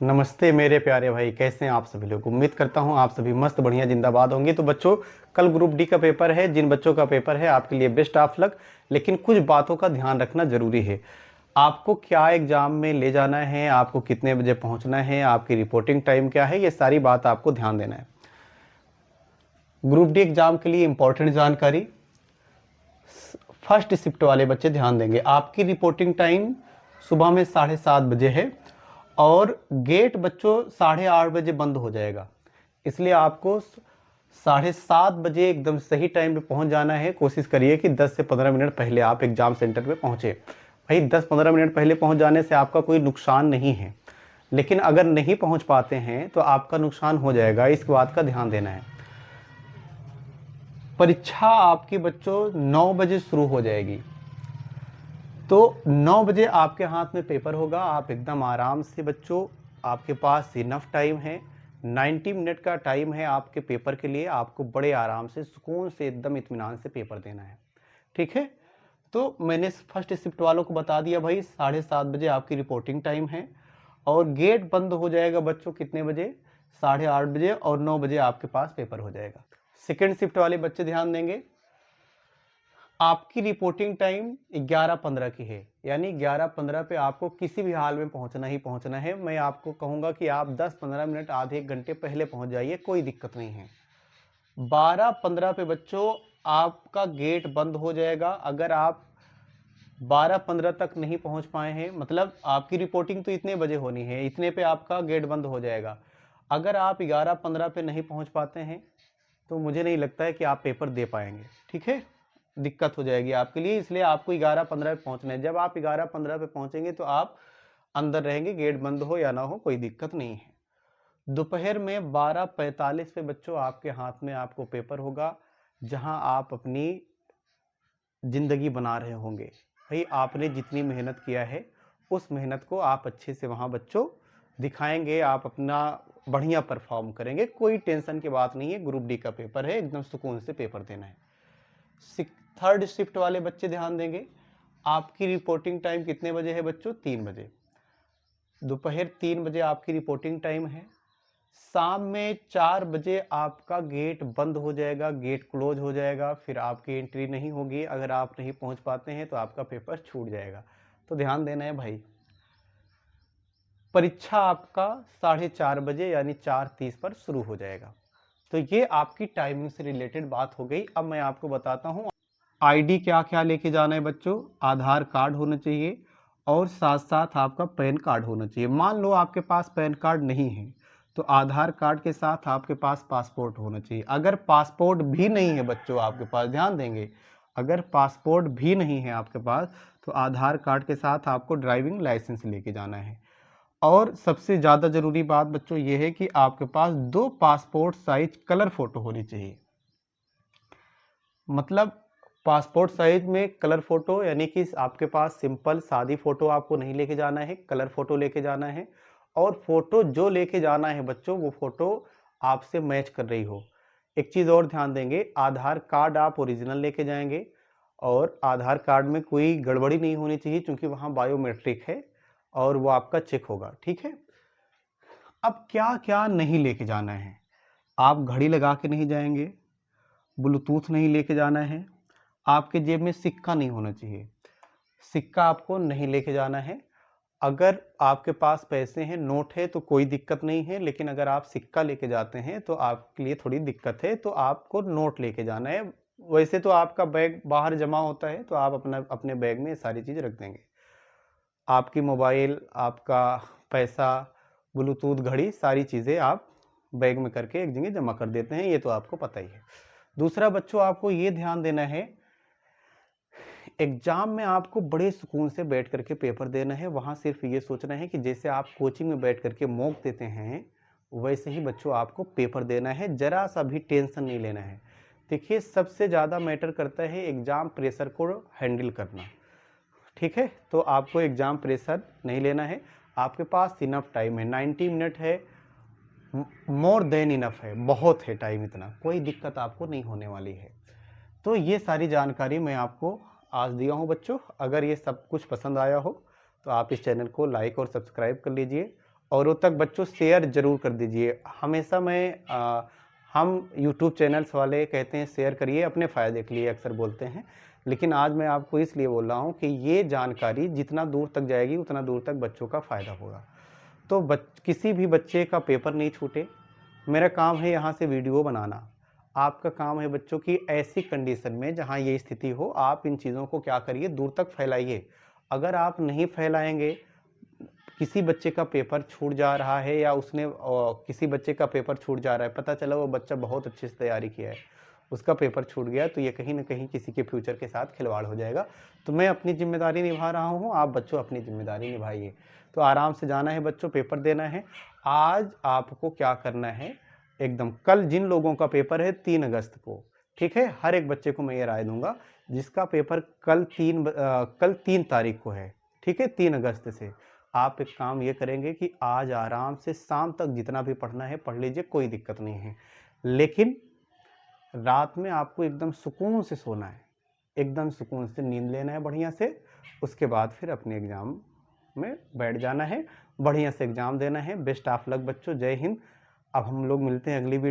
नमस्ते मेरे प्यारे भाई, कैसे हैं आप सभी लोग। उम्मीद करता हूं आप सभी मस्त बढ़िया जिंदाबाद होंगे। तो बच्चों, कल ग्रुप डी का पेपर है। जिन बच्चों का पेपर है आपके लिए बेस्ट ऑफ लक। लेकिन कुछ बातों का ध्यान रखना जरूरी है। आपको क्या एग्जाम में ले जाना है, आपको कितने बजे पहुंचना है, आपकी रिपोर्टिंग टाइम क्या है, ये सारी बात आपको ध्यान देना है। ग्रुप डी एग्जाम के लिए इंपॉर्टेंट जानकारी। फर्स्ट शिफ्ट वाले बच्चे ध्यान देंगे। आपकी रिपोर्टिंग टाइम सुबह में 7:30 बजे है और गेट बच्चों 8:30 बजे बंद हो जाएगा। इसलिए आपको 7:30 बजे एकदम सही टाइम पे पहुंच जाना है। कोशिश करिए कि 10 से 15 मिनट पहले आप एग्जाम सेंटर पे पहुंचे। भाई 10-15 मिनट पहले पहुंच जाने से आपका कोई नुकसान नहीं है, लेकिन अगर नहीं पहुंच पाते हैं तो आपका नुकसान हो जाएगा। इस बात का ध्यान देना है। परीक्षा आपकी बच्चों 9 बजे शुरू हो जाएगी, तो 9 बजे आपके हाथ में पेपर होगा। आप एकदम आराम से बच्चों, आपके पास इनफ टाइम है, 90 मिनट का टाइम है आपके पेपर के लिए। आपको बड़े आराम से सुकून से एकदम इत्मीनान से पेपर देना है, ठीक है। तो मैंने फर्स्ट शिफ्ट वालों को बता दिया भाई, 7:30 बजे आपकी रिपोर्टिंग टाइम है और गेट बंद हो जाएगा बच्चों कितने बजे, 8:30 बजे, और 9 बजे आपके पास पेपर हो जाएगा। सेकेंड शिफ्ट वाले बच्चे ध्यान देंगे। आपकी रिपोर्टिंग टाइम 11:15 की है, यानी 11:15 पे आपको किसी भी हाल में पहुंचना ही पहुंचना है। मैं आपको कहूंगा कि आप 10-15 मिनट आधे एक घंटे पहले पहुंच जाइए, कोई दिक्कत नहीं है। 12:15 पे बच्चों आपका गेट बंद हो जाएगा। अगर आप 12:15 तक नहीं पहुंच पाए हैं, मतलब आपकी रिपोर्टिंग तो इतने बजे होनी है, इतने पे आपका गेट बंद हो जाएगा। अगर आप 11:15 पे नहीं पहुंच पाते हैं तो मुझे नहीं लगता है कि आप पेपर दे पाएंगे, ठीक है। दिक्कत हो जाएगी आपके लिए, इसलिए आपको 11:15 पे पहुंचना है। जब आप 11:15 पे पहुंचेंगे तो आप अंदर रहेंगे, गेट बंद हो या ना हो कोई दिक्कत नहीं है। दोपहर में 12:45 पे बच्चों आपके हाथ में आपको पेपर होगा, जहां आप अपनी जिंदगी बना रहे होंगे। भाई आपने जितनी मेहनत किया है उस मेहनत को आप अच्छे से वहां बच्चों दिखाएंगे, आप अपना बढ़िया परफॉर्म करेंगे। कोई टेंशन की बात नहीं है, ग्रुप डी का पेपर है, एकदम सुकून से पेपर देना है। थर्ड शिफ्ट वाले बच्चे ध्यान देंगे। आपकी रिपोर्टिंग टाइम कितने बजे है बच्चों, 3 बजे। दोपहर 3 बजे आपकी रिपोर्टिंग टाइम है। शाम में 4 बजे आपका गेट बंद हो जाएगा, गेट क्लोज हो जाएगा, फिर आपकी एंट्री नहीं होगी। अगर आप नहीं पहुंच पाते हैं तो आपका पेपर छूट जाएगा। तो ध्यान देना है भाई। परीक्षा आपका 4:30 बजे यानी 4:30 पर शुरू हो जाएगा। तो ये आपकी टाइमिंग से रिलेटेड बात हो गई। अब मैं आपको बताता हूँ आईडी क्या क्या लेके जाना है बच्चों। आधार कार्ड होना चाहिए और साथ साथ आपका पैन कार्ड होना चाहिए। मान लो आपके पास पैन कार्ड नहीं है तो आधार कार्ड के साथ आपके पास पासपोर्ट होना चाहिए। अगर पासपोर्ट भी नहीं है बच्चों आपके पास, ध्यान देंगे, अगर पासपोर्ट भी नहीं है आपके पास तो आधार कार्ड के साथ आपको ड्राइविंग लाइसेंस लेके जाना है। और सबसे ज़्यादा ज़रूरी बात बच्चों ये है कि आपके पास 2 पासपोर्ट साइज कलर फोटो होनी चाहिए। मतलब पासपोर्ट साइज में कलर फोटो, यानी कि आपके पास सिंपल सादी फोटो आपको नहीं लेके जाना है, कलर फोटो लेके जाना है। और फोटो जो लेके जाना है बच्चों, वो फोटो आपसे मैच कर रही हो। एक चीज़ और ध्यान देंगे, आधार कार्ड आप ओरिजिनल लेके जाएंगे और आधार कार्ड में कोई गड़बड़ी नहीं होनी चाहिए, क्योंकि वहाँ बायोमेट्रिक है और वो आपका चेक होगा, ठीक है। अब क्या क्या नहीं लेके जाना है। आप घड़ी लगा के नहीं जाएंगे, ब्लूटूथ नहीं लेके जाना है, आपके जेब में सिक्का नहीं होना चाहिए, सिक्का आपको नहीं लेके जाना है। अगर आपके पास पैसे हैं, नोट है, तो कोई दिक्कत नहीं है, लेकिन अगर आप सिक्का लेके जाते हैं तो आपके लिए थोड़ी दिक्कत है, तो आपको नोट लेके जाना है। वैसे तो आपका बैग बाहर जमा होता है, तो आप अपने बैग में सारी चीज़ रख देंगे। आपकी मोबाइल, आपका पैसा, ब्लूटूथ, घड़ी, सारी चीज़ें आप बैग में करके एक जगह जमा कर देते हैं, ये तो आपको पता ही है। दूसरा बच्चों, आपको ये ध्यान देना है, एग्जाम में आपको बड़े सुकून से बैठ करके पेपर देना है। वहाँ सिर्फ ये सोचना है कि जैसे आप कोचिंग में बैठ करके मॉक देते हैं वैसे ही बच्चों आपको पेपर देना है, जरा सा भी टेंशन नहीं लेना है। देखिए, सबसे ज़्यादा मैटर करता है एग्ज़ाम प्रेशर को हैंडल करना, ठीक है। तो आपको एग्ज़ाम प्रेशर नहीं लेना है, आपके पास इनफ टाइम है, 90 मिनट है, मोर देन इनफ है, बहुत है टाइम, इतना कोई दिक्कत आपको नहीं होने वाली है। तो ये सारी जानकारी मैं आपको आज दिया हूँ बच्चों। अगर ये सब कुछ पसंद आया हो तो आप इस चैनल को लाइक और सब्सक्राइब कर लीजिए औरों तक बच्चों शेयर ज़रूर कर दीजिए। हमेशा हम यूट्यूब चैनल्स वाले कहते हैं शेयर करिए अपने फ़ायदे के लिए, अक्सर बोलते हैं। लेकिन आज मैं आपको इसलिए बोल रहा हूँ कि ये जानकारी जितना दूर तक जाएगी उतना दूर तक बच्चों का फ़ायदा होगा। तो किसी भी बच्चे का पेपर नहीं छूटे। मेरा काम है यहाँ से वीडियो बनाना। आपका काम है बच्चों की ऐसी कंडीशन में जहाँ ये स्थिति हो, आप इन चीज़ों को क्या करिए, दूर तक फैलाइए। अगर आप नहीं फैलाएँगे, किसी बच्चे का पेपर छूट जा रहा है या किसी बच्चे का पेपर छूट जा रहा है, पता चला वो बच्चा बहुत अच्छे से तैयारी किया है, उसका पेपर छूट गया, तो ये कहीं न कहीं किसी के फ्यूचर के साथ खिलवाड़ हो जाएगा। तो मैं अपनी ज़िम्मेदारी निभा रहा हूँ, आप बच्चों अपनी ज़िम्मेदारी निभाइए। तो आराम से जाना है बच्चों, पेपर देना है। आज आपको क्या करना है, एकदम कल जिन लोगों का पेपर है 3 अगस्त को, ठीक है? हर एक बच्चे को मैं ये राय दूँगा, जिसका पेपर कल 3 तारीख को है, ठीक है? 3 अगस्त से। आप एक काम ये करेंगे कि आज आराम से शाम तक जितना भी पढ़ना है पढ़ लीजिए, कोई दिक्कत नहीं है। लेकिन रात में आपको एकदम सुकून से सोना है, एकदम सुकून से नींद लेना है बढ़िया से। उसके बाद फिर अपने एग्ज़ाम में बैठ जाना है, बढ़िया से एग्ज़ाम देना है। बेस्ट ऑफ लक बच्चों, जय हिंद। अब हम लोग मिलते हैं अगली वीडियो